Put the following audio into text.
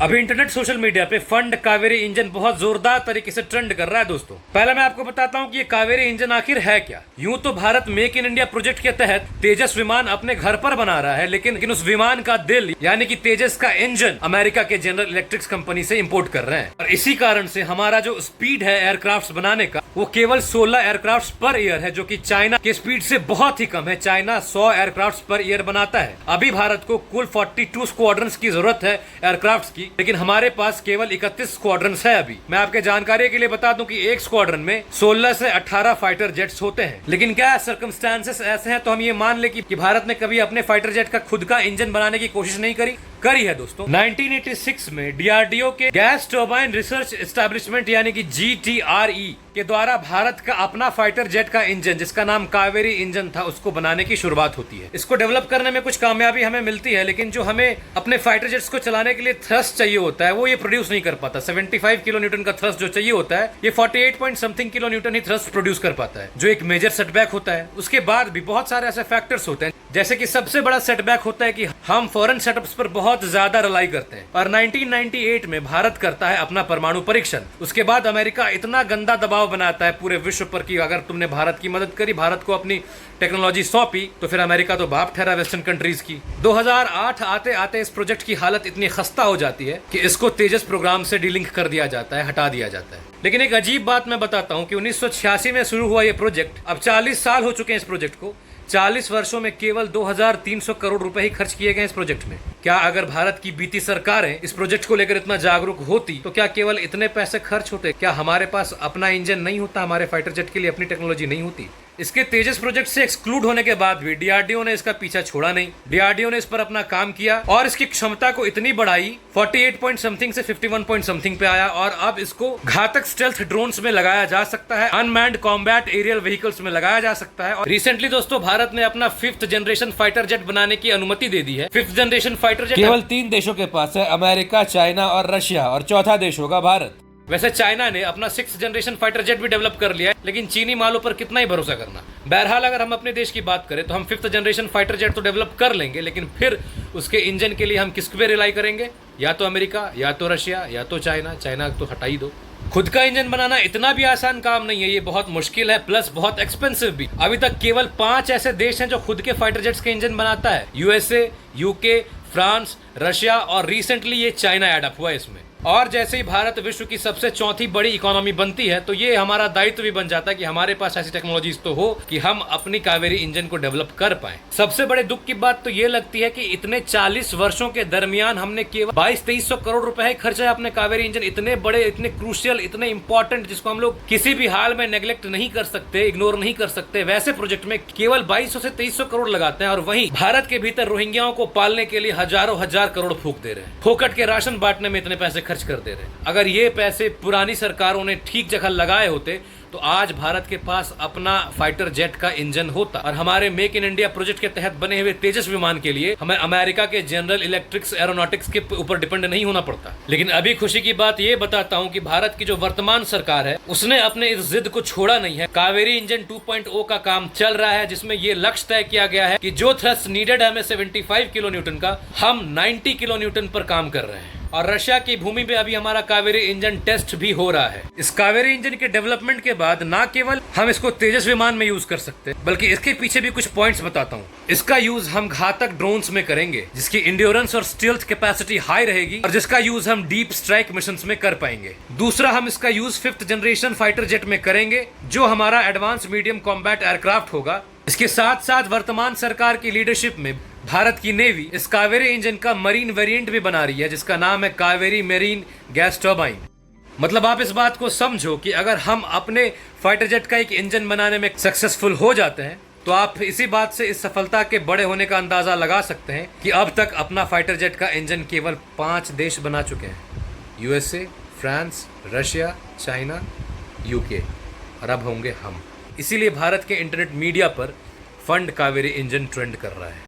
अभी internet social media पे fund Kaveri engine बहुत जोरदार तरीके से ट्रेंड कर रहा है दोस्तों। पहले मैं आपको बताता हूँ कि ये कावेरी इंजन आखिर है क्या। यूं तो Bharat make in India project के तहत तेजस विमान अपने घर पर बना रहा है, लेकिन उस विमान का दिल यानी कि तेजस का इंजन अमेरिका के जनरल इलेक्ट्रिक कंपनी से इम्पोर्ट कर रहे हैं। और इसी कारण से हमारा जो स्पीड है एयरक्राफ्ट बनाने का वो केवल 16 एयरक्राफ्ट पर ईयर है, जो कि चाइना के स्पीड से बहुत ही कम है। चाइना 100 एयरक्राफ्ट पर ईयर बनाता है। अभी भारत को कुल 42 स्क्वाड्रंस की जरूरत है एयरक्राफ्ट की, लेकिन हमारे पास केवल 31 स्क्वाड्रंस है। अभी मैं आपके जानकारी के लिए बता दूं कि एक स्क्वाड्रन में 16 से 18 फाइटर जेट्स होते हैं। लेकिन क्या सर्कमस्टांसेस ऐसे हैं तो हम ये मान ले कि भारत ने कभी अपने फाइटर जेट का खुद का इंजन बनाने की कोशिश नहीं करी है दोस्तों। 1986 में डीआरडीओ के गैस टर्बाइन रिसर्च एस्टेब्लिशमेंट यानी कि GTRE के द्वारा भारत का अपना फाइटर जेट का इंजन, जिसका नाम कावेरी इंजन था, उसको बनाने की शुरुआत होती है। इसको डेवलप करने में कुछ कामयाबी हमें मिलती है, लेकिन जो हमें अपने फाइटर जेट्स को चलाने के लिए थ्रस्ट चाहिए होता है वो ये प्रोड्यूस नहीं कर पाता। 75 किलो न्यूटन का थ्रस्ट जो चाहिए होता है ये 48 पॉइंट समथिंग किलो न्यूटन ही थ्रस्ट प्रोड्यूस कर पाता है, जो एक मेजर सेटबैक होता है। उसके बाद भी बहुत सारे ऐसे फैक्टर्स होते हैं, जैसे कि सबसे बड़ा सेटबैक होता है कि हम फॉरेन सेटअप्स पर बहुत ज्यादा रिलाई करते हैं। और 1998 में भारत करता है अपना परमाणु परीक्षण। उसके बाद अमेरिका इतना गंदा दबाव बनाता है पूरे विश्व पर कि अगर तुमने भारत की मदद करी, भारत को अपनी टेक्नोलॉजी सौंपी, तो फिर अमेरिका तो बाप ठहरा वेस्टर्न कंट्रीज की। 2008 आते आते इस प्रोजेक्ट की हालत इतनी खस्ता हो जाती है कि इसको तेजस प्रोग्राम से डीलिंक कर दिया जाता है, हटा दिया जाता है। लेकिन एक अजीब बात मैं बताता हूँ कि 1986 में शुरू हुआ ये प्रोजेक्ट, अब 40 साल हो चुके हैं इस प्रोजेक्ट को। 40 वर्षों में केवल 2300 करोड़ रुपए ही खर्च किए गए इस प्रोजेक्ट में। क्या अगर भारत की बीती सरकारें इस प्रोजेक्ट को लेकर इतना जागरूक होती तो क्या केवल इतने पैसे खर्च होते? क्या हमारे पास अपना इंजन नहीं होता, हमारे फाइटर जेट के लिए अपनी टेक्नोलॉजी नहीं होती? इसके तेजस प्रोजेक्ट से एक्सक्लूड होने के बाद भी डीआरडीओ ने इसका पीछा छोड़ा नहीं। डीआरडीओ ने इस पर अपना काम किया और इसकी क्षमता को इतनी बढ़ाई, 48 पॉइंट समथिंग से 51 पॉइंट समथिंग पे आया। और अब इसको घातक स्टेल्थ ड्रोन्स में लगाया जा सकता है, अनमैन्ड कॉम्बैट एरियल व्हीकल्स में लगाया जा सकता है। और रिसेंटली दोस्तों भारत ने अपना 5th जनरेशन फाइटर जेट बनाने की अनुमति दे दी है। 5th जनरेशन फाइटर जेट केवल 3 देशों के पास है, अमेरिका, चाइना और रशिया, और चौथा देश होगा भारत। वैसे चाइना ने अपना 6th जनरेशन फाइटर जेट भी डेवलप कर लिया है, लेकिन चीनी मालों पर कितना ही भरोसा करना। बहरहाल अगर हम अपने देश की बात करें तो हम 5th जनरेशन फाइटर जेट तो डेवलप कर लेंगे, लेकिन फिर उसके इंजन के लिए हम किस पे रिलाई करेंगे? या तो अमेरिका, या तो रशिया, या तो चाइना। चाइना तो हटा ही दो। खुद का इंजन बनाना इतना भी आसान काम नहीं है, ये बहुत मुश्किल है, प्लस बहुत एक्सपेंसिव भी। अभी तक केवल 5 ऐसे देश हैं जो खुद के फाइटर जेट्स के इंजन बनाता है। USA, UK, फ्रांस, रशिया और रिसेंटली ये चाइना ऐड अप हुआ है इसमें। और जैसे ही भारत विश्व की सबसे चौथी बड़ी इकोनॉमी बनती है तो ये हमारा दायित्व भी बन जाता है कि हमारे पास ऐसी टेक्नोलॉजीज तो हो कि हम अपनी कावेरी इंजन को डेवलप कर पाए। सबसे बड़े दुख की बात तो ये लगती है कि इतने 40 वर्षों के दरमियान हमने केवल 2200 करोड़ रुपए ही खर्चा है अपने कावेरी इंजन। इतने बड़े, इतने क्रूशियल, इतने इंपॉर्टेंट, जिसको हम लोग किसी भी हाल में नेग्लेक्ट नहीं कर सकते, इग्नोर नहीं कर सकते, वैसे प्रोजेक्ट में केवल 2200 से 2300 करोड़ लगाते हैं। और वहीं भारत के भीतर रोहिंग्याओं को पालने के लिए हजारों हजार करोड़ फूंक दे रहे हैं। फोकट के राशन बांटने में इतने पैसे खर्च कर दे रहे हैं। अगर ये पैसे पुरानी सरकारों ने ठीक जगह लगाए होते तो आज भारत के पास अपना फाइटर जेट का इंजन होता और हमारे मेक इन इंडिया प्रोजेक्ट के तहत बने हुए तेजस विमान के लिए हमें अमेरिका के जनरल इलेक्ट्रिक्स एरोनॉटिक्स के ऊपर डिपेंड नहीं होना पड़ता। लेकिन अभी खुशी की बात ये बताता हूँ कि भारत की जो वर्तमान सरकार है उसने अपने इस जिद को छोड़ा नहीं है। कावेरी इंजन 2.0 का काम चल रहा है, जिसमें ये लक्ष्य तय किया गया है कि जो थ्रस्ट नीडेड है हमें 75 किलो न्यूटन का, हम 90 किलो न्यूटन पर काम कर रहे हैं। और रशिया की भूमि पे अभी हमारा कावेरी इंजन टेस्ट भी हो रहा है। इस कावेरी इंजन के डेवलपमेंट के बाद ना केवल हम इसको तेजस विमान में यूज कर सकते हैं, बल्कि इसके पीछे भी कुछ पॉइंट्स बताता हूँ। इसका यूज हम घातक ड्रोन्स में करेंगे, जिसकी इंड्योरेंस और स्टील्थ कैपेसिटी हाई रहेगी और जिसका यूज हम डीप स्ट्राइक मिशंस में कर पाएंगे। दूसरा, हम इसका use 5th generation fighter jet में करेंगे, जो हमारा एडवांस मीडियम कॉम्बैट एयरक्राफ्ट होगा। इसके साथ साथ वर्तमान सरकार की लीडरशिप में भारत की नेवी इस कावेरी इंजन का मरीन वेरिएंट भी बना रही है, जिसका नाम है कावेरी मेरीन गैस टर्बाइन। मतलब आप इस बात को समझो कि अगर हम अपने फाइटर जेट का एक इंजन बनाने में सक्सेसफुल हो जाते हैं तो आप इसी बात से इस सफलता के बड़े होने का अंदाजा लगा सकते हैं कि अब तक अपना फाइटर जेट का इंजन केवल 5 देश बना चुके हैं। USA, France, Russia, China, UK, और अब होंगे हम। इसीलिए भारत के इंटरनेट मीडिया पर फंड कावेरी इंजन ट्रेंड कर रहा है।